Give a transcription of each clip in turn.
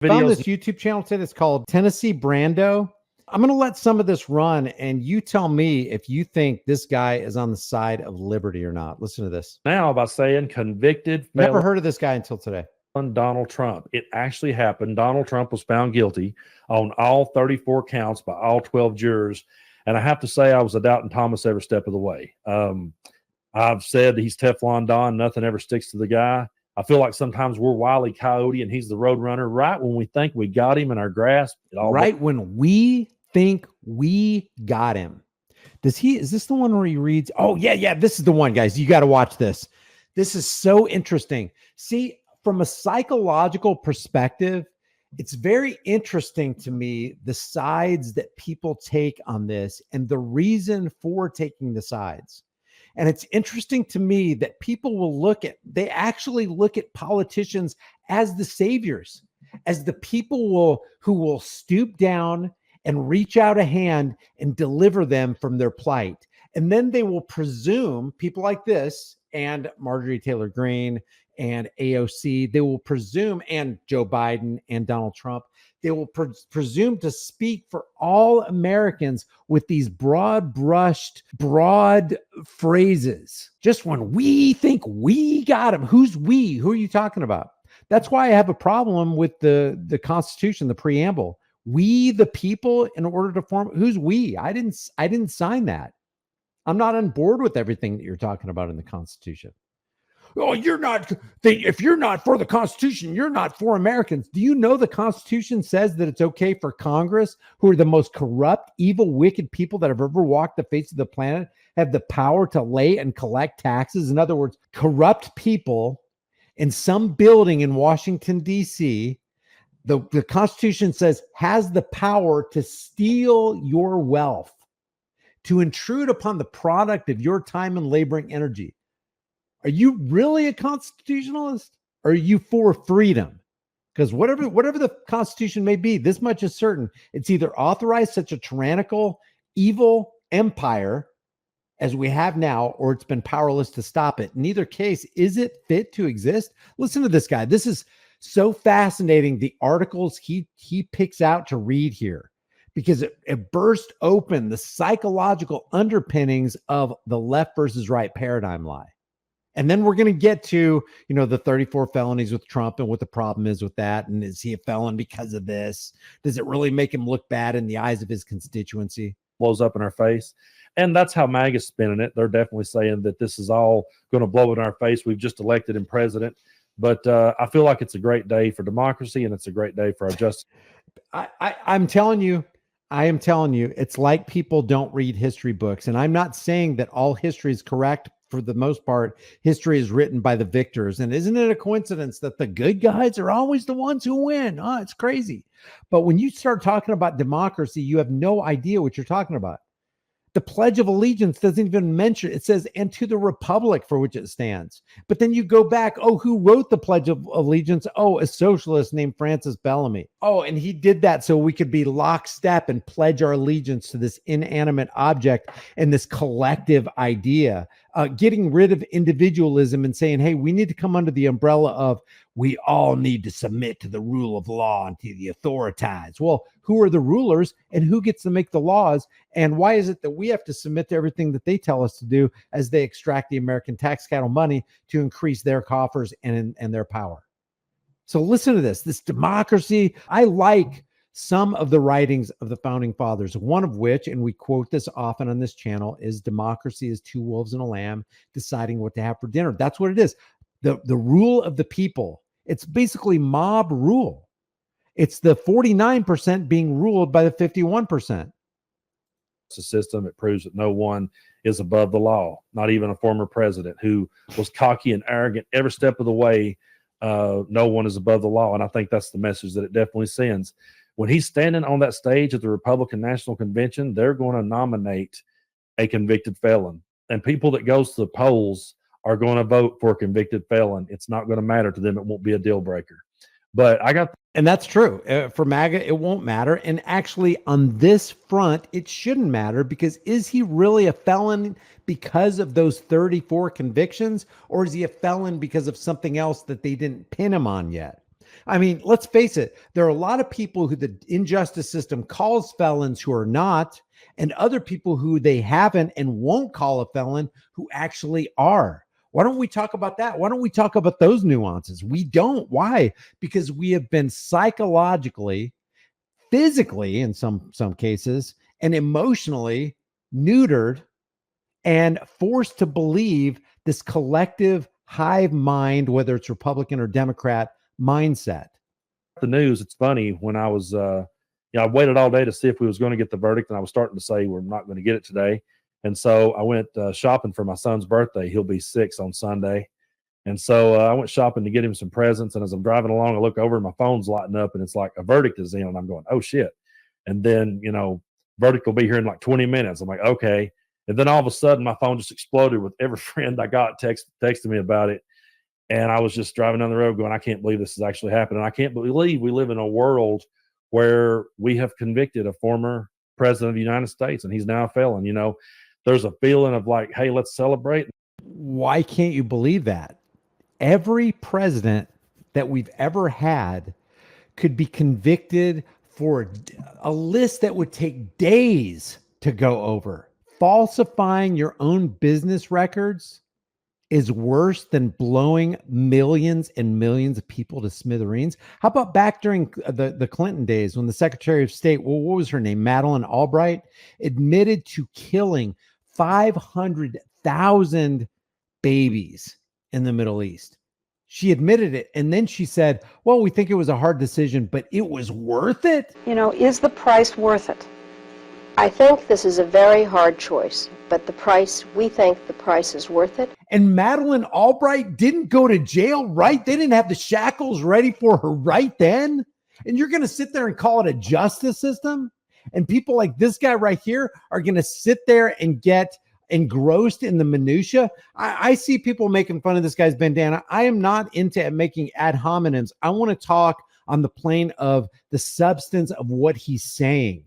Found videos. this YouTube channel today that's called Tennessee Brando. I'm going to let some of this run, and you tell me if you think this guy is on the side of liberty or not. Listen to this. Now by saying convicted Never felon heard of this guy until today. Donald Trump. It actually happened. Donald Trump was found guilty on all 34 counts by all 12 jurors. And I have to say, I was a doubting Thomas every step of the way. I've said he's Teflon Don. Nothing ever sticks to the guy. I feel like sometimes we're Wile E. Coyote and he's the road runner. Right when we think we got him in our grasp, when we think we got him. Is this the one where he reads? Oh, yeah. This is the one, guys. You got to watch this. This is so interesting. See, from a psychological perspective, it's very interesting to me, the sides that people take on this and the reason for taking the sides. And it's interesting to me that people they actually look at politicians as the saviors, as the people who will stoop down and reach out a hand and deliver them from their plight. And then they will presume people like this and Marjorie Taylor Greene and AOC, they will presume, and Joe Biden and Donald Trump, they will presume to speak for all Americans with these broad phrases. Just when we think we got him, who's we? Who are you talking about? That's why I have a problem with the Constitution, the preamble. We, the people, in order to form. Who's we? I didn't sign that. I'm not on board with everything that you're talking about in the Constitution. Oh, you're not. If you're not for the Constitution, you're not for Americans. Do you know the Constitution says that it's okay for Congress, who are the most corrupt, evil, wicked people that have ever walked the face of the planet, have the power to lay and collect taxes? In other words, corrupt people in some building in Washington, D.C., the Constitution says has the power to steal your wealth, to intrude upon the product of your time and laboring energy. Are you really a constitutionalist? Or are you for freedom? Because whatever the Constitution may be, this much is certain. It's either authorized such a tyrannical, evil empire as we have now, or it's been powerless to stop it. In either case, is it fit to exist? Listen to this guy. This is so fascinating, the articles he picks out to read here, because it burst open the psychological underpinnings of the left versus right paradigm lie. And then we're going to get to, the 34 felonies with Trump and what the problem is with that. And is he a felon because of this? Does it really make him look bad in the eyes of his constituency? Blows up in our face. And that's how MAGA's spinning it. They're definitely saying that this is all going to blow in our face. We've just elected him president. But I feel like it's a great day for democracy, and it's a great day for our justice. I am telling you, it's like people don't read history books. And I'm not saying that all history is correct. For the most part, history is written by the victors. And isn't it a coincidence that the good guys are always the ones who win? Oh, it's crazy. But when you start talking about democracy, you have no idea what you're talking about. The Pledge of Allegiance doesn't even mention, it says, and to the republic for which it stands. But then you go back, who wrote the Pledge of Allegiance? A socialist named Francis Bellamy. And he did that so we could be lockstep and pledge our allegiance to this inanimate object and this collective idea, getting rid of individualism and saying, hey, we need to come under the umbrella of we all need to submit to the rule of law and to the authorities. Well, who are the rulers and who gets to make the laws? And why is it that we have to submit to everything that they tell us to do as they extract the American tax cattle money to increase their coffers and their power? So listen to this democracy. I like some of the writings of the founding fathers, one of which, and we quote this often on this channel, is democracy is two wolves and a lamb deciding what to have for dinner. That's what it is. The rule of the people. It's basically mob rule. It's the 49% being ruled by the 51%. It's a system. It proves that no one is above the law, not even a former president who was cocky and arrogant every step of the way. No one is above the law. And I think that's the message that it definitely sends. When he's standing on that stage at the Republican National Convention, they're going to nominate a convicted felon. And people that goes to the polls are going to vote for a convicted felon. It's not going to matter to them. It won't be a deal breaker. But and that's true. For MAGA, it won't matter. And actually, on this front, it shouldn't matter, because is he really a felon because of those 34 convictions, or is he a felon because of something else that they didn't pin him on yet? I mean, let's face it. There are a lot of people who the injustice system calls felons who are not, and other people who they haven't and won't call a felon who actually are. Why don't we talk about that? Why don't we talk about those nuances? We don't. Why? Because we have been psychologically, physically, in some cases, and emotionally neutered and forced to believe this collective hive mind, whether it's Republican or Democrat mindset. The news, it's funny, when I was I waited all day to see if we was going to get the verdict, and I was starting to say we're not going to get it today. And so I went shopping for my son's birthday. He'll be 6 on Sunday. And so I went shopping to get him some presents. And as I'm driving along, I look over and my phone's lighting up and it's like a verdict is in. And I'm going, oh shit. And then, verdict will be here in like 20 minutes. I'm like, okay. And then all of a sudden my phone just exploded with every friend I got texting me about it. And I was just driving down the road going, I can't believe this is actually happening. I can't believe we live in a world where we have convicted a former president of the United States and he's now a felon. There's a feeling of like, hey, let's celebrate. Why can't you believe that? Every president that we've ever had could be convicted for a list that would take days to go over. Falsifying your own business records is worse than blowing millions and millions of people to smithereens. How about back during the Clinton days when the Secretary of State, what was her name? Madeleine Albright admitted to killing 500,000 babies in the Middle East. She admitted it. And then she said, well, we think it was a hard decision, but it was worth it. Is the price worth it? I think this is a very hard choice, but we think the price is worth it. And Madeleine Albright didn't go to jail, right? They didn't have the shackles ready for her right then. And you're going to sit there and call it a justice system? And people like this guy right here are going to sit there and get engrossed in the minutia. I see people making fun of this guy's bandana. I am not into making ad hominems. I want to talk on the plane of the substance of what he's saying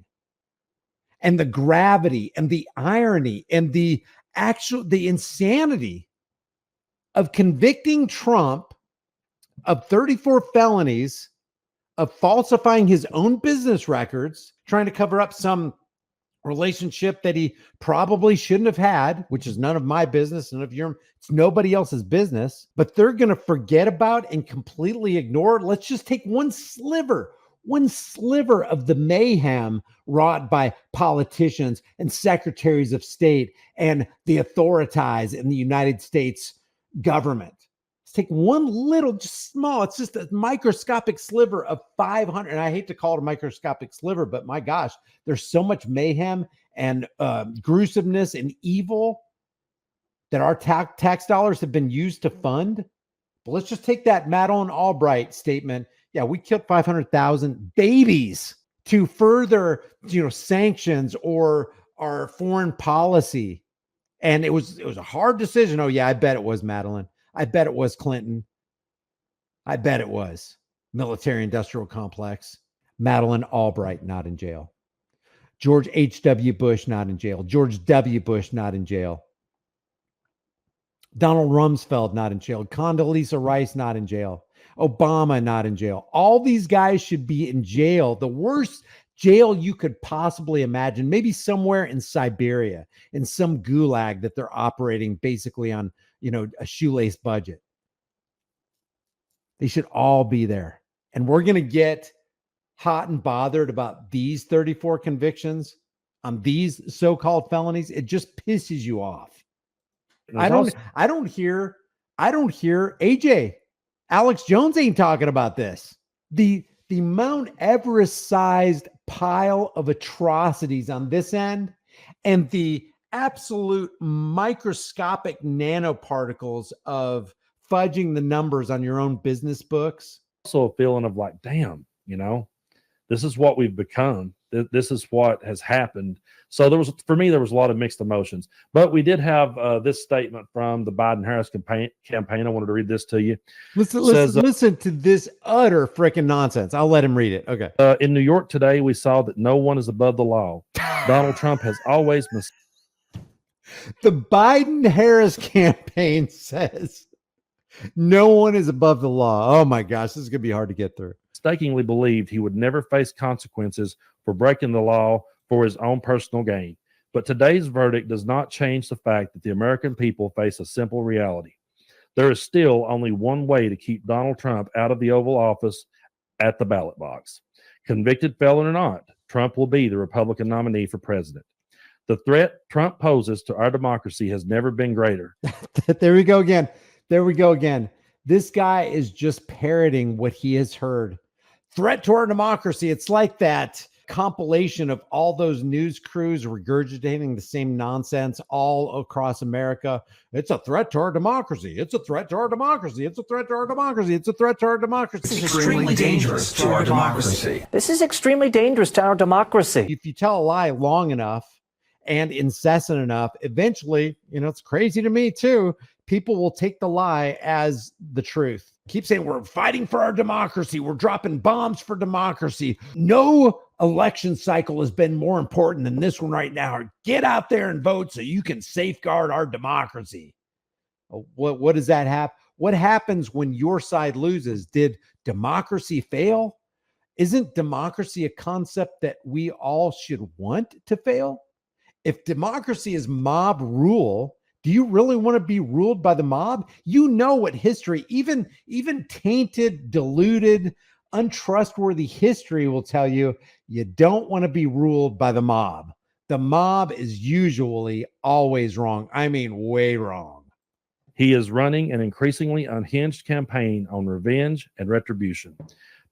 and the gravity and the irony and the insanity of convicting Trump of 34 felonies, of falsifying his own business records, trying to cover up some relationship that he probably shouldn't have had, which is none of my business, it's nobody else's business, but they're going to forget about and completely ignore. Let's just take one sliver of the mayhem wrought by politicians and secretaries of state and the authorities in the United States government. Let's take one little, just small, it's just a microscopic sliver of 500. And I hate to call it a microscopic sliver, but my gosh, there's so much mayhem and gruesomeness and evil that our tax dollars have been used to fund. But let's just take that Madeleine Albright statement. Yeah, we killed 500,000 babies to further, sanctions or our foreign policy. And it was a hard decision. Oh yeah, I bet it was Madeleine. I bet it was Clinton. I bet it was military industrial complex. Madeleine Albright not in jail. George H.W. Bush not in jail. George W. Bush not in jail. Donald Rumsfeld not in jail. Condoleezza Rice not in jail. Obama not in jail. All these guys should be in jail. The worst jail you could possibly imagine, maybe somewhere in Siberia, in some gulag that they're operating basically on, a shoelace budget. They should all be there. And we're going to get hot and bothered about these 34 convictions on these so-called felonies. It just pisses you off. I don't hear AJ. Alex Jones ain't talking about this. The Mount Everest sized pile of atrocities on this end and the absolute microscopic nanoparticles of fudging the numbers on your own business books. Also a feeling of like, damn, this is what we've become. This is what has happened. So there was a lot of mixed emotions, but we did have this statement from the Biden-Harris campaign. I wanted to read this to you. Listen to this utter freaking nonsense. I'll let him read it. Okay. In New York today, we saw that no one is above the law. Donald Trump has always been. The Biden-Harris campaign says No one is above the law. Oh my gosh, this is going to be hard to get through. Mistakenly believed he would never face consequences for breaking the law for his own personal gain. But today's verdict does not change the fact that the American people face a simple reality. There is still only one way to keep Donald Trump out of the Oval Office at the ballot box. Convicted felon or not, Trump will be the Republican nominee for president. The threat Trump poses to our democracy has never been greater. There we go again. There we go again. This guy is just parroting what he has heard. Threat to our democracy. It's like that compilation of all those news crews regurgitating the same nonsense all across America. It's a threat to our democracy. It's a threat to our democracy. It's a threat to our democracy. It's a threat to our democracy. This is extremely dangerous to our democracy. This is extremely dangerous to our democracy. If you tell a lie long enough and incessant enough, eventually, it's crazy to me too, people will take the lie as the truth. Keep saying we're fighting for our democracy. We're dropping bombs for democracy. No election cycle has been more important than this one right now. Get out there and vote so you can safeguard our democracy. What does that happen? What happens when your side loses? Did democracy fail? Isn't democracy a concept that we all should want to fail? If democracy is mob rule, do you really want to be ruled by the mob? You know what history, even tainted, diluted, untrustworthy history will tell you, you don't want to be ruled by the mob. The mob is usually always wrong. I mean, way wrong. He is running an increasingly unhinged campaign on revenge and retribution,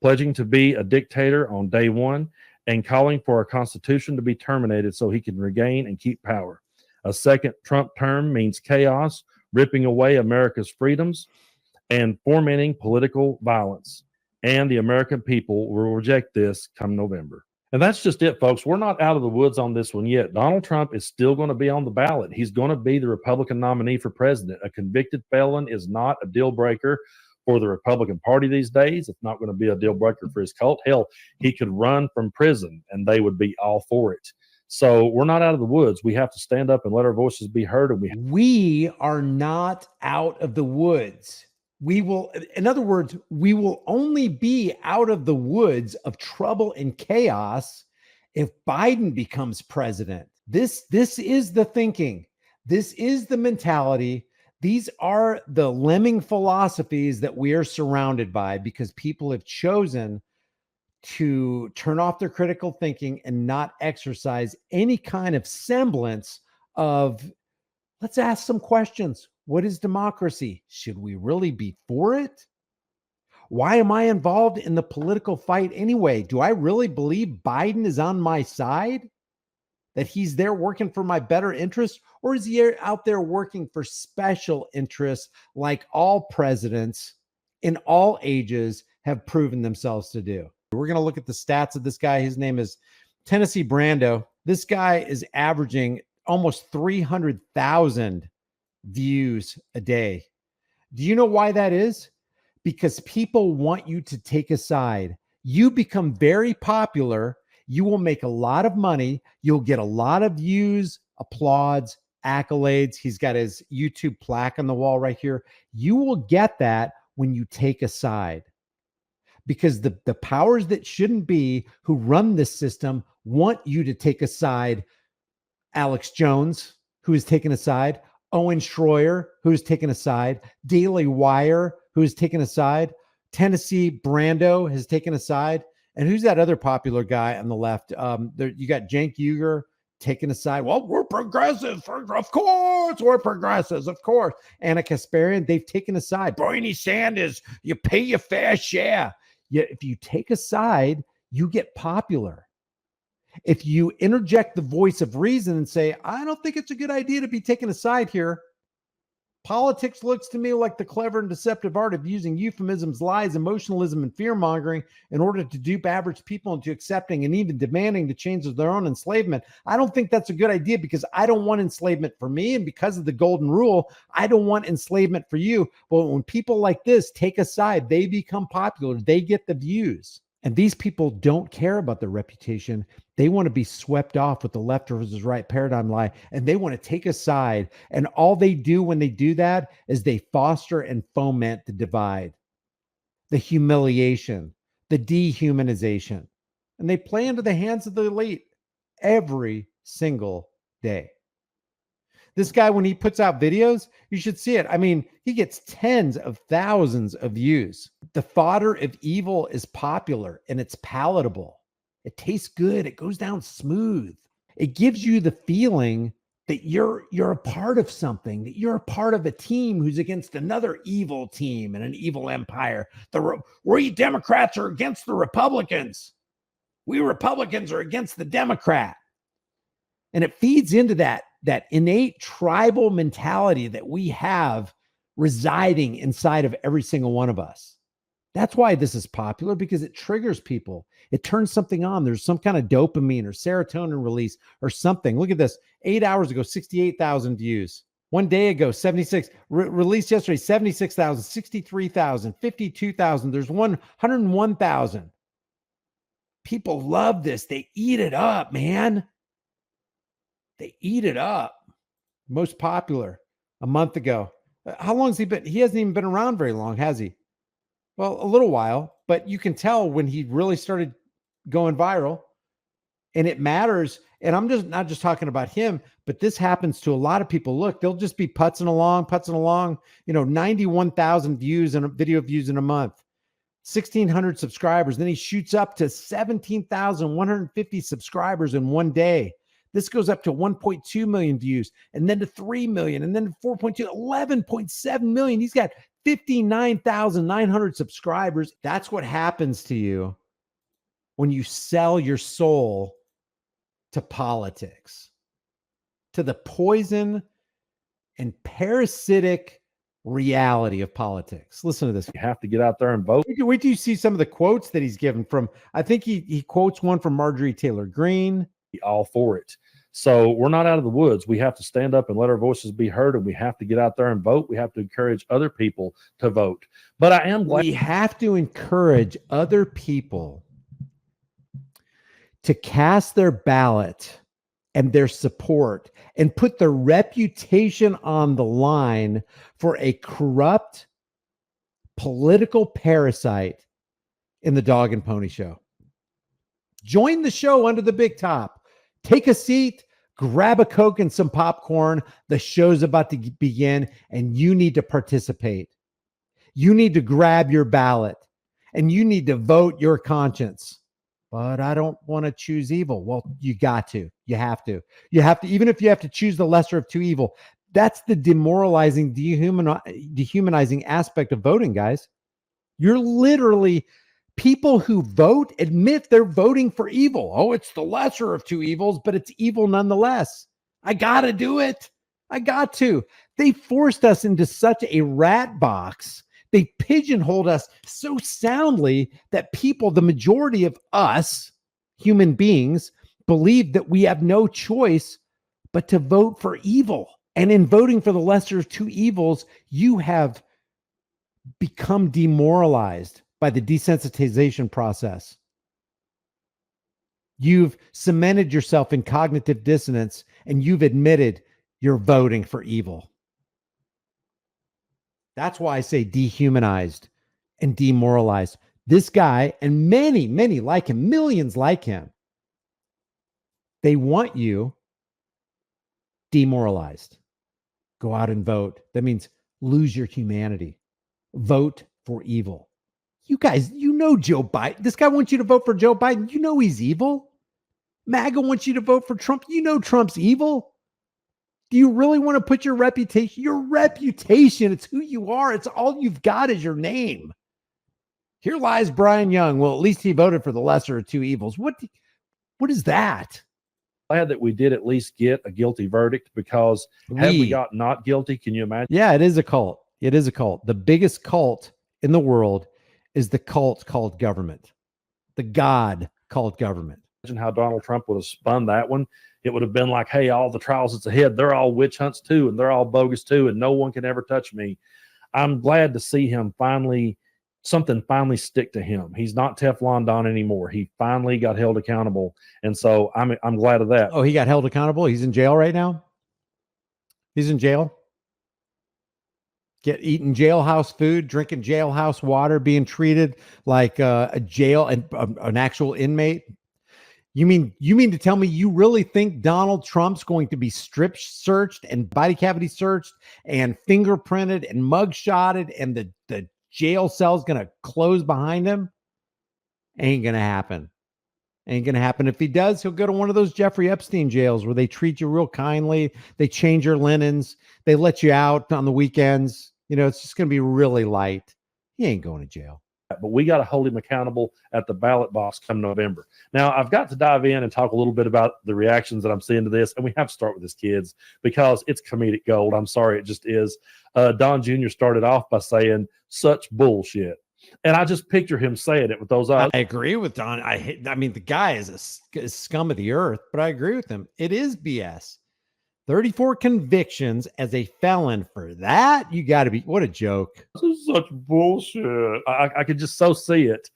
pledging to be a dictator on day one and calling for a constitution to be terminated so he can regain and keep power. A second Trump term means chaos, ripping away America's freedoms, and fomenting political violence. And the American people will reject this come November. And that's just it, folks. We're not out of the woods on this one yet. Donald Trump is still going to be on the ballot. He's going to be the Republican nominee for president. A convicted felon is not a deal breaker for the Republican Party these days. It's not going to be a deal breaker for his cult. Hell, he could run from prison and they would be all for it. So we're not out of the woods. We have to stand up and let our voices be heard. And we are not out of the woods. We will, in other words, we will only be out of the woods of trouble and chaos if Biden becomes president. This is the thinking. This is the mentality. These are the lemming philosophies that we are surrounded by because people have chosen to turn off their critical thinking and not exercise any kind of semblance of, let's ask some questions. What is democracy? Should we really be for it? Why am I involved in the political fight anyway? Do I really believe Biden is on my side? That he's there working for my better interest? Or is he out there working for special interests like all presidents in all ages have proven themselves to do? We're going to look at the stats of this guy. His name is Tennessee Brando. This guy is averaging almost 300,000 views a day. Do you know why that is? Because people want you to take a side. You become very popular. You will make a lot of money. You'll get a lot of views, applause, accolades. He's got his YouTube plaque on the wall right here. You will get that when you take a side. Because the powers that shouldn't be who run this system want you to take a side. Alex Jones, who is taking a side. Owen Schroyer, who's taken a side. Daily Wire, who's taken a side. Tennessee Brando has taken a side. And who's that other popular guy on the left? You got Cenk Uygur taking a side. Well, we're progressive. Of course, we're progressives. Of course. Anna Kasparian, they've taken a side. Bernie Sanders, you pay your fair share. Yet if you take a side, you get popular. If you interject the voice of reason and say, I don't think it's a good idea to be taking a side here. Politics looks to me like the clever and deceptive art of using euphemisms, lies, emotionalism, and fear-mongering in order to dupe average people into accepting and even demanding the change of their own enslavement. I don't think that's a good idea because I don't want enslavement for me. And because of the golden rule, I don't want enslavement for you. But when people like this take a side, they become popular. They get the views. And these people don't care about their reputation. They want to be swept off with the left versus right paradigm lie. And they want to take a side. And all they do when they do that is they foster and foment the divide, the humiliation, the dehumanization. And they play into the hands of the elite every single day. This guy, when he puts out videos, you should see it. I mean, he gets tens of thousands of views. The fodder of evil is popular and it's palatable. It tastes good. It goes down smooth. It gives you the feeling that you're a part of something, that you're a part of a team who's against another evil team and an evil empire. We Democrats are against the Republicans. We Republicans are against the Democrat. And it feeds into that innate tribal mentality that we have residing inside of every single one of us. That's why this is popular, because it triggers people. It turns something on. There's some kind of dopamine or serotonin release or something. Look at this. 8 hours ago, 68,000 views. 1 day ago, 76. Released yesterday, 76,000, 63,000, 52,000. There's 101,000. People love this. They eat it up, man. They eat it up. Most popular a month ago. How long has he been? He hasn't even been around very long, has he? Well, a little while, but you can tell when he really started going viral, and it matters. And I'm just not just talking about him, but this happens to a lot of people. Look, they'll just be putzing along, 91,000 views and video views in a month, 1,600 subscribers. Then he shoots up to 17,150 subscribers in 1 day. This goes up to 1.2 million views, and then to 3 million, and then to 4.2, 11.7 million. He's got 59,900 subscribers. That's what happens to you when you sell your soul to politics, to the poison and parasitic reality of politics. Listen to this. You have to get out there and vote. Wait till you see some of the quotes that he's given from, I think he quotes one from Marjorie Taylor Greene. All for it. So we're not out of the woods. We have to stand up and let our voices be heard, and we have to get out there and vote. We have to encourage other people to vote. But I am glad we have to encourage other people to cast their ballot and their support and put their reputation on the line for a corrupt political parasite in the Dog and Pony Show. Join the show under the big top. Take a seat, grab a Coke and some popcorn. The show's about to begin, and you need to participate. You need to grab your ballot, and you need to vote your conscience. But I don't want to choose evil. Well, you got to. You have to. You have to, even if you have to choose the lesser of two evil. That's the demoralizing, dehumanizing aspect of voting, guys. You're literally... People who vote admit they're voting for evil. Oh, it's the lesser of two evils, but it's evil nonetheless. I got to do it. I got to. They forced us into such a rat box. They pigeonholed us so soundly that people, the majority of us, human beings, believe that we have no choice but to vote for evil. And in voting for the lesser of two evils, you have become demoralized by the desensitization process. You've cemented yourself in cognitive dissonance, and you've admitted you're voting for evil. That's why I say dehumanized and demoralized. This guy, and many, many like him, millions like him, they want you demoralized. Go out and vote. That means lose your humanity. Vote for evil. You guys, Joe Biden. This guy wants you to vote for Joe Biden. You know he's evil. MAGA wants you to vote for Trump. You know Trump's evil. Do you really want to put your reputation? Your reputation, it's who you are. It's all you've got is your name. Here lies Brian Young. Well, at least he voted for the lesser of two evils. What is that? Glad that we did at least get a guilty verdict, because had we got not guilty, can you imagine? Yeah, it is a cult. It is a cult. The biggest cult in the world is the cult called government, the God called government. Imagine how Donald Trump would have spun that one. It would have been like, hey, all the trials that's ahead, they're all witch hunts too, and they're all bogus too, and no one can ever touch me. I'm glad to see him finally something finally stick to him. He's not Teflon Don anymore. He finally got held accountable. And so I'm glad of that. Oh, he got held accountable. He's in jail right now. He's in jail. Eating jailhouse food, drinking jailhouse water, being treated like a jail and an actual inmate. You mean to tell me you really think Donald Trump's going to be strip searched and body cavity searched and fingerprinted and mugshotted and the jail cell's going to close behind him? Ain't going to happen. Ain't going to happen. If he does, he'll go to one of those Jeffrey Epstein jails where they treat you real kindly. They change your linens. They let you out on the weekends. You know, it's just going to be really light. He ain't going to jail. But we got to hold him accountable at the ballot box come November. Now, I've got to dive in and talk a little bit about the reactions that I'm seeing to this, and we have to start with his kids because it's comedic gold. I'm sorry, it just is. Don Jr. started off by saying such bullshit, and I just picture him saying it with those eyes. I agree with Don. I mean, the guy is a scum of the earth, but I agree with him. It is BS. 34 convictions as a felon for that. You got to be, what a joke. This is such bullshit. I could just so see it.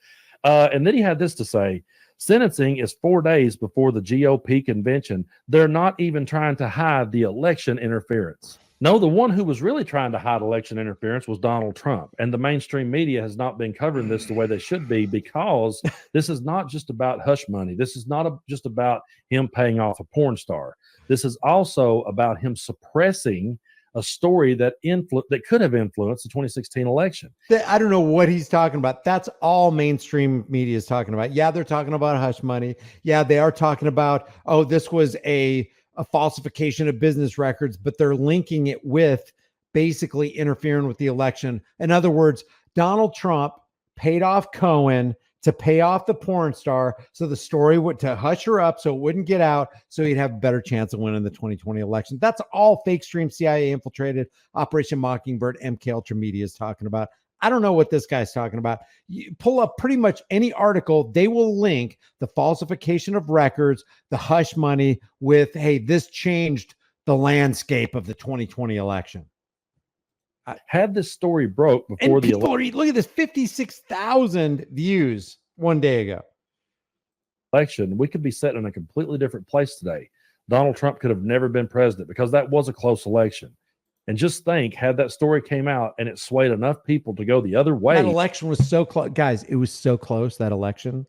And then he had this to say, sentencing is 4 days before the GOP convention. They're not even trying to hide the election interference. No, the one who was really trying to hide election interference was Donald Trump. And the mainstream media has not been covering this the way they should be because this is not just about hush money. This is not just about him paying off a porn star. This is also about him suppressing a story that could have influenced the 2016 election. I don't know what he's talking about. That's all mainstream media is talking about. Yeah, they're talking about hush money. Yeah, they are talking about, oh, this was a falsification of business records, but they're linking it with basically interfering with the election. In other words, Donald Trump paid off Cohen to pay off the porn star so the story would to hush her up so it wouldn't get out, so he'd have a better chance of winning the 2020 election. That's all fake stream CIA infiltrated Operation Mockingbird MK Ultra media is talking about. I don't know what this guy's talking about. You pull up pretty much any article, they will link the falsification of records, the hush money with, hey, this changed the landscape of the 2020 election. Had this story broke before the election. Look at this, 56,000 views 1 day ago. Election, we could be set in a completely different place today. Donald Trump could have never been president because that was a close election. And just think, had that story came out and it swayed enough people to go the other way. That election was so close. Guys, it was so close, that election.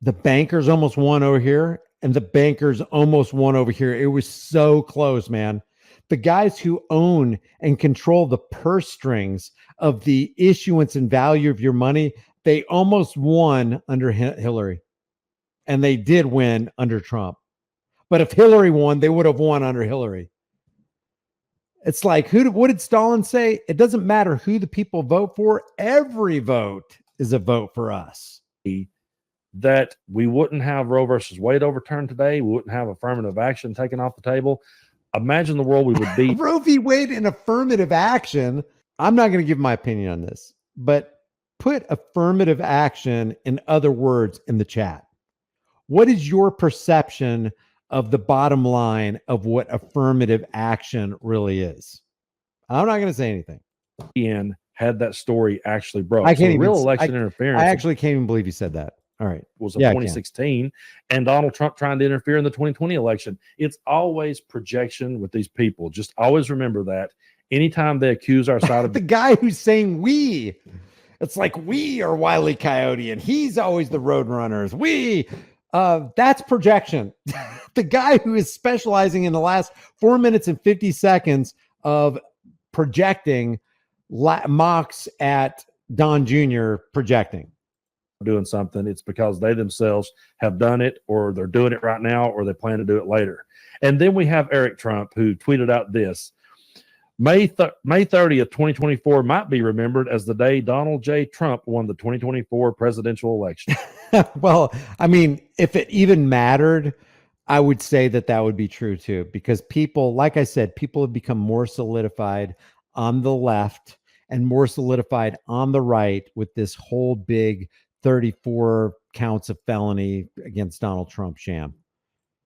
The bankers almost won over here, and the bankers almost won over here. It was so close, man. The guys who own and control the purse strings of the issuance and value of your money, they almost won under Hillary. And they did win under Trump. But if Hillary won, they would have won under Hillary. It's like, what did Stalin say? It doesn't matter who the people vote for. Every vote is a vote for us. That we wouldn't have Roe versus Wade overturned today. We wouldn't have affirmative action taken off the table. Imagine the world we would be. Roe v. Wade and affirmative action. I'm not going to give my opinion on this, but put affirmative action in other words in the chat. What is your perception of the bottom line of what affirmative action really is? I'm not going to say anything. Ian had that story actually broke. I can't even, real election interference. I actually can't even believe you said that. All right. Was a 2016 and Donald Trump trying to interfere in the 2020 election. It's always projection with these people. Just always remember that. Anytime they accuse our side of the guy who's saying we, it's like we are Wile E. Coyote and he's always the road runners. That's projection. The guy who is specializing in the last 4 minutes and 50 seconds of projecting mocks at Don Jr. projecting. Doing something, it's because they themselves have done it, or they're doing it right now, or they plan to do it later. And then we have Eric Trump, who tweeted out this: May 30th, 2024 might be remembered as the day Donald J. Trump won the 2024 presidential election. Well, I mean, if it even mattered, I would say that would be true too, because people, like I said, people have become more solidified on the left and more solidified on the right with this whole big 34 counts of felony against Donald Trump sham.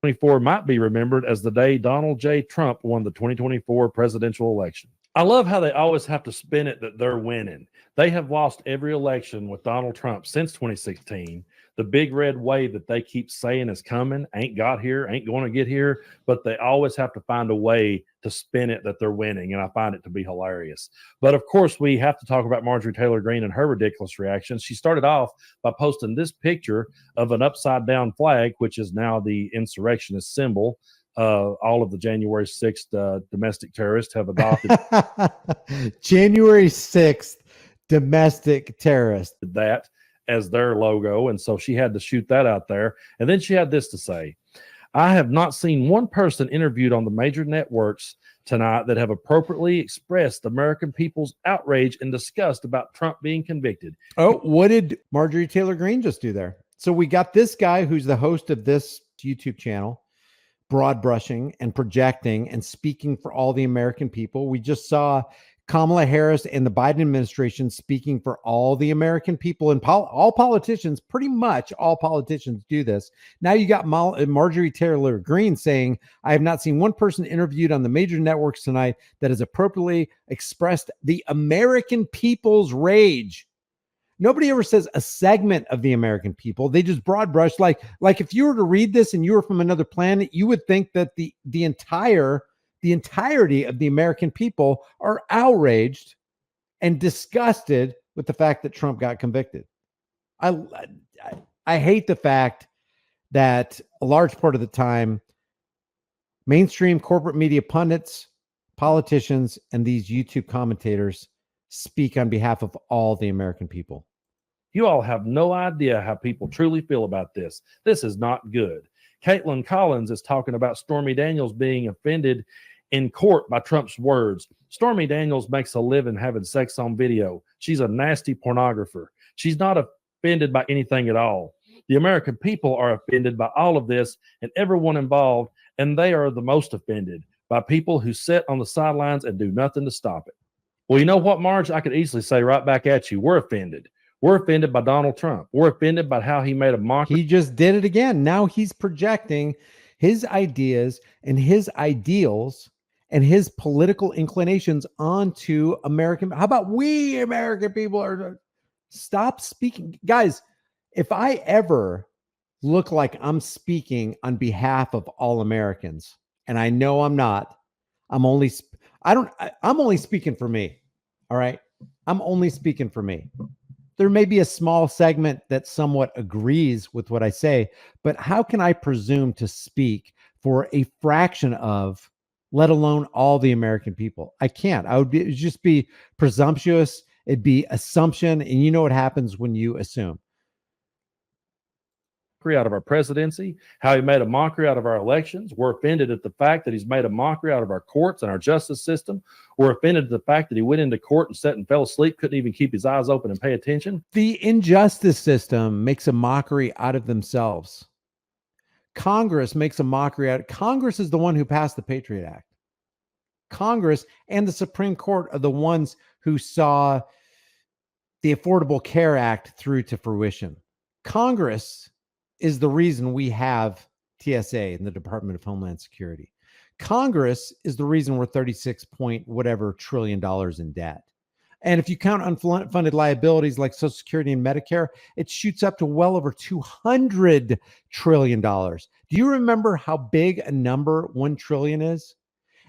2024 might be remembered as the day Donald J. Trump won the 2024 presidential election. I love how they always have to spin it that they're winning. They have lost every election with Donald Trump since 2016. The big red wave that they keep saying is coming ain't got here, ain't going to get here, but they always have to find a way to spin it that they're winning, and I find it to be hilarious. But of course, we have to talk about Marjorie Taylor Greene and her ridiculous reaction. She started off by posting this picture of an upside down flag, which is now the insurrectionist symbol. All of the January 6th domestic terrorists have adopted January 6th domestic terrorist. that as their logo. And so she had to shoot that out there. And then she had this to say: I have not seen one person interviewed on the major networks tonight that have appropriately expressed American people's outrage and disgust about Trump being convicted. Oh, what did Marjorie Taylor Greene just do there? So we got this guy who's the host of this YouTube channel, broad brushing and projecting and speaking for all the American people. We just saw Kamala Harris and the Biden administration speaking for all the American people, and all politicians, pretty much all politicians do this. Now you got Marjorie Taylor Greene saying, I have not seen one person interviewed on the major networks tonight that has appropriately expressed the American people's rage. Nobody ever says a segment of the American people. They just broad brush. Like if you were to read this and you were from another planet, you would think that the entirety of the American people are outraged and disgusted with the fact that Trump got convicted. I hate the fact that a large part of the time, mainstream corporate media pundits, politicians, and these YouTube commentators speak on behalf of all the American people. You all have no idea how people truly feel about this. This is not good. Caitlin Collins is talking about Stormy Daniels being offended in court by Trump's words. Stormy Daniels makes a living having sex on video. She's a nasty pornographer. She's not offended by anything at all. The American people are offended by all of this and everyone involved, and they are the most offended by people who sit on the sidelines and do nothing to stop it. Well, you know what, Marge? I could easily say right back at you, we're offended. We're offended by Donald Trump. We're offended by how he made a mockery. He just did it again. Now he's projecting his ideas and his ideals and his political inclinations onto American. How about we American people are? Stop speaking. Guys, if I ever look like I'm speaking on behalf of all Americans, and I know I'm not, I'm only speaking for me. All right. I'm only speaking for me. There may be a small segment that somewhat agrees with what I say, but how can I presume to speak for a fraction of, let alone all the American people? I can't. It'd just be presumptuous. It'd be assumption. And you know what happens when you assume. Out of our presidency, how he made a mockery out of our elections. We're offended at the fact that he's made a mockery out of our courts and our justice system. We're offended at the fact that he went into court and sat and fell asleep, couldn't even keep his eyes open and pay attention. The injustice system makes a mockery out of themselves. Congress makes a mockery out. Congress is the one who passed the Patriot Act. Congress and the Supreme Court are the ones who saw the Affordable Care Act through to fruition. Congress is the reason we have TSA and the Department of Homeland Security. Congress is the reason we're 36 point whatever trillion dollars in debt. And if you count unfunded liabilities like Social Security and Medicare, it shoots up to well over $200 trillion. Do you remember how big a number 1 trillion is?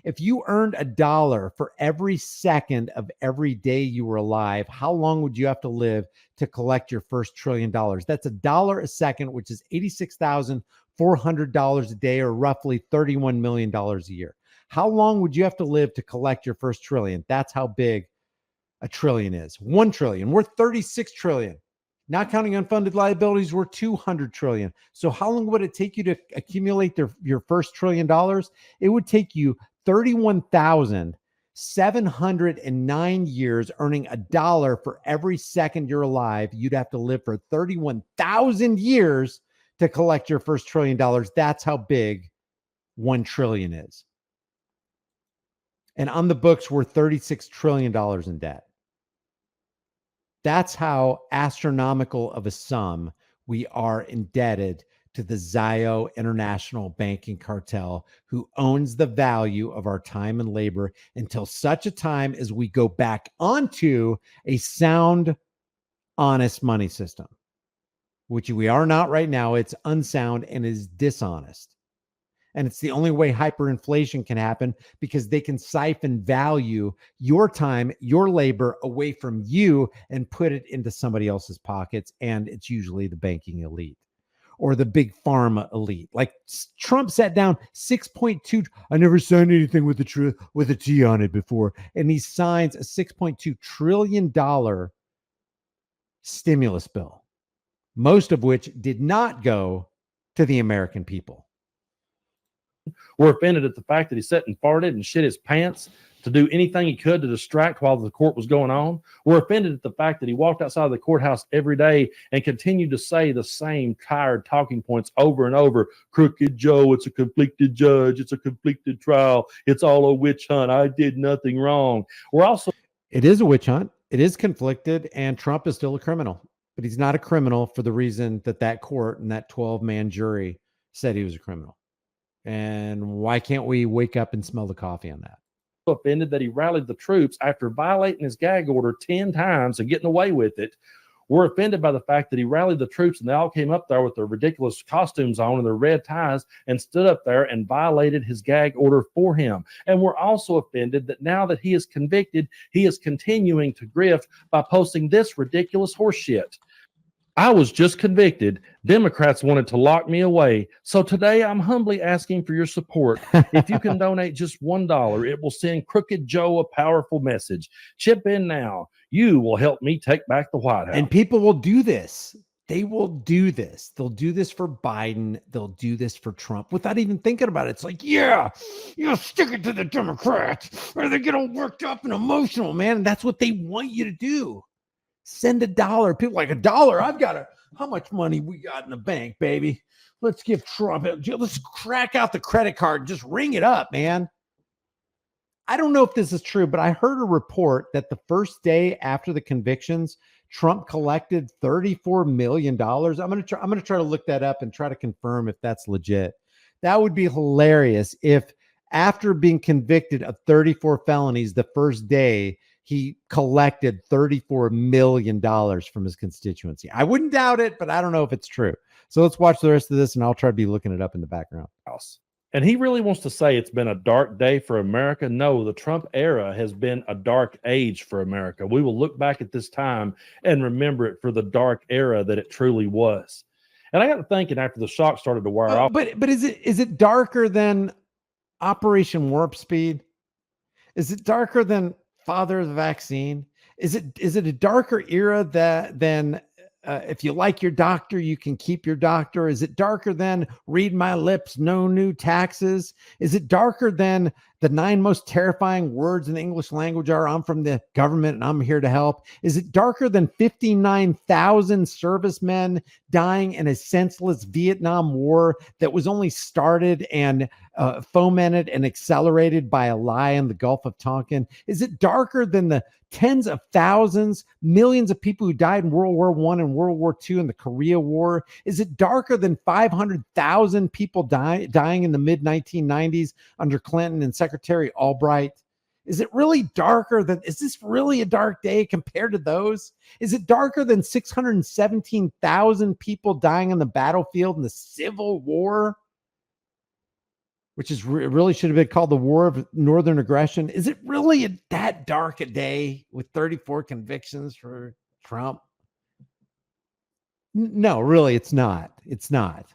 If you earned $1 for every second of every day you were alive, how long would you have to live to collect your first $1 trillion? That's $1 a second, which is $86,400 a day, or roughly $31 million a year. How long would you have to live to collect your first trillion? That's how big a trillion is. 1 trillion. We're 36 trillion. Not counting unfunded liabilities, we're 200 trillion. So how long would it take you to accumulate your first $1 trillion? It would take you 31,709 years, earning $1 for every second you're alive. You'd have to live for 31,000 years to collect your first $1 trillion. That's how big 1 trillion is. And on the books, we're $36 trillion in debt. That's how astronomical of a sum we are indebted to the Zio International Banking Cartel, who owns the value of our time and labor until such a time as we go back onto a sound, honest money system, which we are not right now. It's unsound and is dishonest. And it's the only way hyperinflation can happen, because they can siphon value, your time, your labor away from you and put it into somebody else's pockets. And it's usually the banking elite or the big pharma elite. Like Trump sat down 6.2. I never signed anything with a T on it before. And he signs a $6.2 trillion stimulus bill, most of which did not go to the American people. We're offended at the fact that he sat and farted and shit his pants to do anything he could to distract while the court was going on. We're offended at the fact that he walked outside of the courthouse every day and continued to say the same tired talking points over and over. Crooked Joe, it's a conflicted judge, it's a conflicted trial, it's all a witch hunt, I did nothing wrong. It is a witch hunt. It is conflicted, and Trump is still a criminal. But he's not a criminal for the reason that court and that 12-man jury said he was a criminal. And why can't we wake up and smell the coffee on that? Offended that he rallied the troops after violating his gag order 10 times and getting away with it. We're offended by the fact that he rallied the troops and they all came up there with their ridiculous costumes on and their red ties and stood up there and violated his gag order for him. And we're also offended that now that he is convicted, he is continuing to grift by posting this ridiculous horse shit. I was just convicted. Democrats wanted to lock me away. So today I'm humbly asking for your support. If you can donate just $1, it will send Crooked Joe a powerful message. Chip in now. You will help me take back the White House. And people will do this. They will do this. They'll do this for Biden. They'll do this for Trump without even thinking about it. It's like, yeah, stick it to the Democrats, or they get all worked up and emotional, man. And that's what they want you to do. Send $1. People like $1. How much money we got in the bank, baby? Let's give Trump, let's crack out the credit card. Just ring it up, man. I don't know if this is true, but I heard a report that the first day after the convictions, Trump collected $34 million. I'm going to try to look that up and try to confirm if that's legit. That would be hilarious if after being convicted of 34 felonies, the first day he collected $34 million from his constituency. I wouldn't doubt it, but I don't know if it's true. So let's watch the rest of this, and I'll try to be looking it up in the background. And he really wants to say it's been a dark day for America. No, the Trump era has been a dark age for America. We will look back at this time and remember it for the dark era that it truly was. And I got to thinking after the shock started to wear off. But is it darker than Operation Warp Speed? Is it darker than Father of the Vaccine? Is it a darker era than if you like your doctor, you can keep your doctor? Is it darker than read my lips, no new taxes? Is it darker than the 9 most terrifying words in the English language are I'm from the government and I'm here to help? Is it darker than 59,000 servicemen dying in a senseless Vietnam War that was only started and fomented and accelerated by a lie in the Gulf of Tonkin? Is it darker than the tens of thousands, millions of people who died in World War I and World War II and the Korea War? Is it darker than 500,000 people dying in the mid-1990s under Clinton and Secretary Albright? Is it really darker is this really a dark day compared to those? Is it darker than 617,000 people dying on the battlefield in the Civil War, which is really should have been called the War of Northern Aggression? Is it really that dark a day with 34 convictions for Trump? No, really, it's not. It's not.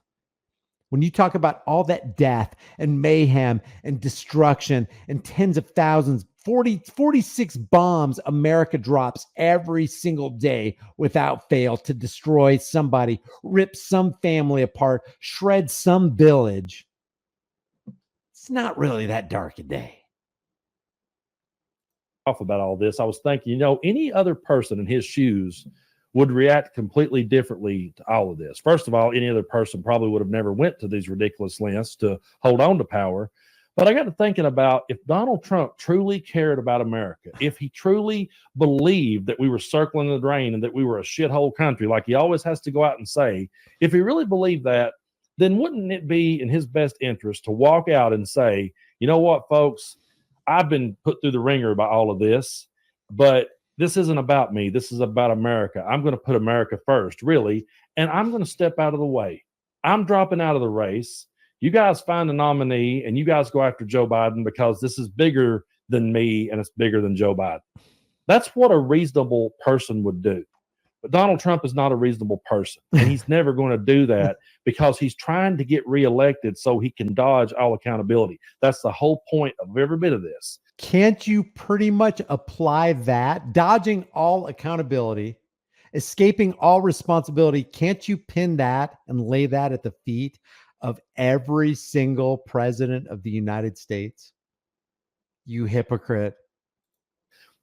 When you talk about all that death and mayhem and destruction and tens of thousands, 46 bombs America drops every single day without fail to destroy somebody, rip some family apart, shred some village. It's not really that dark a day. Off about all this, I was thinking, any other person in his shoes would react completely differently to all of this. First of all, any other person probably would have never went to these ridiculous lengths to hold on to power. But I got to thinking about if Donald Trump truly cared about America, if he truly believed that we were circling the drain and that we were a shithole country, like he always has to go out and say, if he really believed that, then wouldn't it be in his best interest to walk out and say, you know what, folks, I've been put through the ringer by all of this, but this isn't about me. This is about America. I'm going to put America first, really, and I'm going to step out of the way. I'm dropping out of the race. You guys find a nominee and you guys go after Joe Biden because this is bigger than me and it's bigger than Joe Biden. That's what a reasonable person would do. But Donald Trump is not a reasonable person, and he's never going to do that because he's trying to get reelected so he can dodge all accountability. That's the whole point of every bit of this. Can't you pretty much apply that? Dodging all accountability, escaping all responsibility. Can't you pin that and lay that at the feet of every single president of the United States? You hypocrite.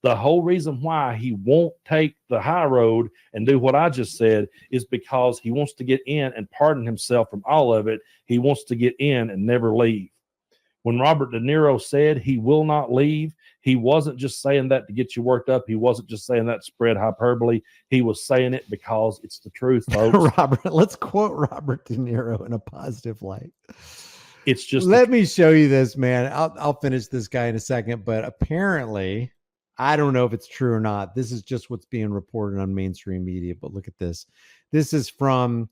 The whole reason why he won't take the high road and do what I just said is because he wants to get in and pardon himself from all of it. He wants to get in and never leave. When Robert De Niro said he will not leave, he wasn't just saying that to get you worked up. He wasn't just saying that to spread hyperbole. He was saying it because it's the truth, folks. Robert, let's quote Robert De Niro in a positive light. It's just let me show you this, man. I'll finish this guy in a second, but apparently, I don't know if it's true or not. This is just what's being reported on mainstream media, but look at this. This is from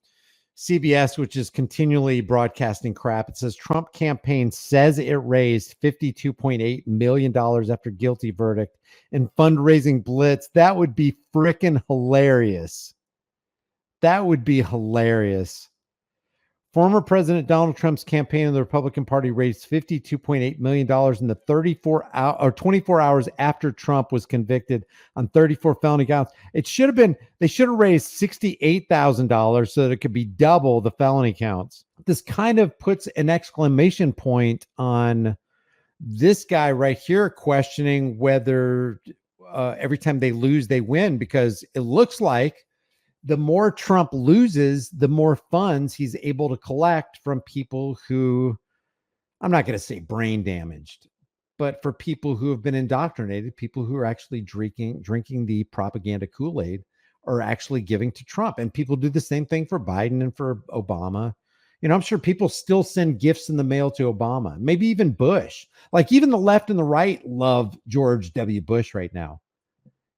CBS, which is continually broadcasting crap. It says Trump campaign says it raised $52.8 million after guilty verdict in fundraising blitz. That would be freaking hilarious. That would be hilarious. Former President Donald Trump's campaign in the Republican Party raised $52.8 million in the 24 hours after Trump was convicted on 34 felony counts. They should have raised $68,000 so that it could be double the felony counts. This kind of puts an exclamation point on this guy right here questioning whether every time they lose, they win, because it looks like the more Trump loses, the more funds he's able to collect from people who, I'm not going to say brain damaged, but for people who have been indoctrinated, people who are actually drinking the propaganda Kool-Aid are actually giving to Trump. And people do the same thing for Biden and for Obama. You know, I'm sure people still send gifts in the mail to Obama, maybe even Bush. Like even the left and the right love George W. Bush right now.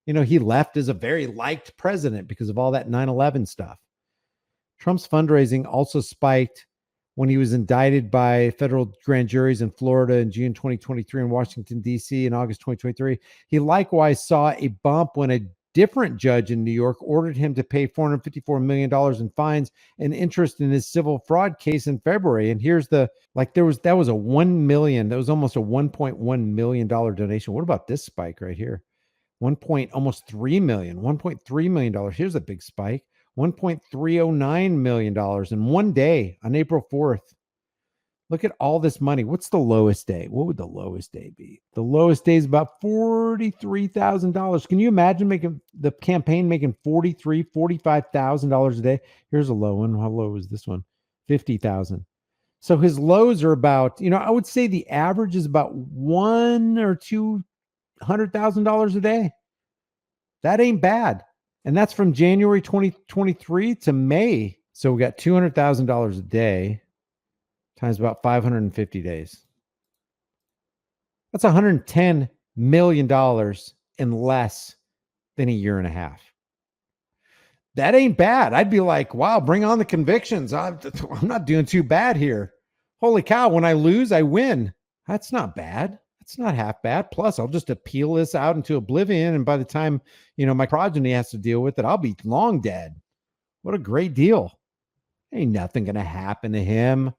You know, he left as a very liked president because of all that 9/11 stuff. Trump's fundraising also spiked when he was indicted by federal grand juries in Florida in June 2023 and Washington, D.C. in August 2023. He likewise saw a bump when a different judge in New York ordered him to pay $454 million in fines and interest in his civil fraud case in February. And here's that was a $1 million, that was almost a $1.1 million donation. What about this spike right here? Almost $3 million, $1.3 million. Here's a big spike. $1.309 million in one day on April 4th. Look at all this money. What's the lowest day? What would the lowest day be? The lowest day is about $43,000. Can you imagine making the campaign making $45,000 a day? Here's a low one. How low is this one? 50,000. So his lows are about, I would say the average is about $100,000 or $200,000 a day. That ain't bad. And that's from January 2023 to May. So we got $200,000 a day times about 550 days. That's $110 million in less than a year and a half. That ain't bad. I'd be like, wow, bring on the convictions. I'm not doing too bad here. Holy cow, when I lose, I win. That's not bad. It's not half bad. Plus, I'll just appeal this out into oblivion. And by the time, my progeny has to deal with it, I'll be long dead. What a great deal. Ain't nothing going to happen to him.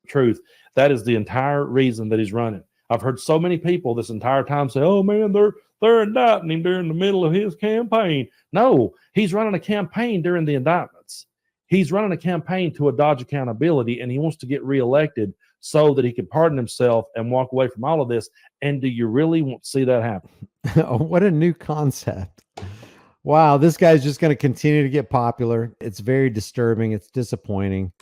Truth. That is the entire reason that he's running. I've heard so many people this entire time say, oh man, they're indicting him during the middle of his campaign. No, he's running a campaign during the indictments. He's running a campaign to dodge accountability, and he wants to get reelected so that he can pardon himself and walk away from all of this. And do you really want to see that happen? Oh, what a new concept. Wow, this guy's just going to continue to get popular. It's very disturbing. It's disappointing.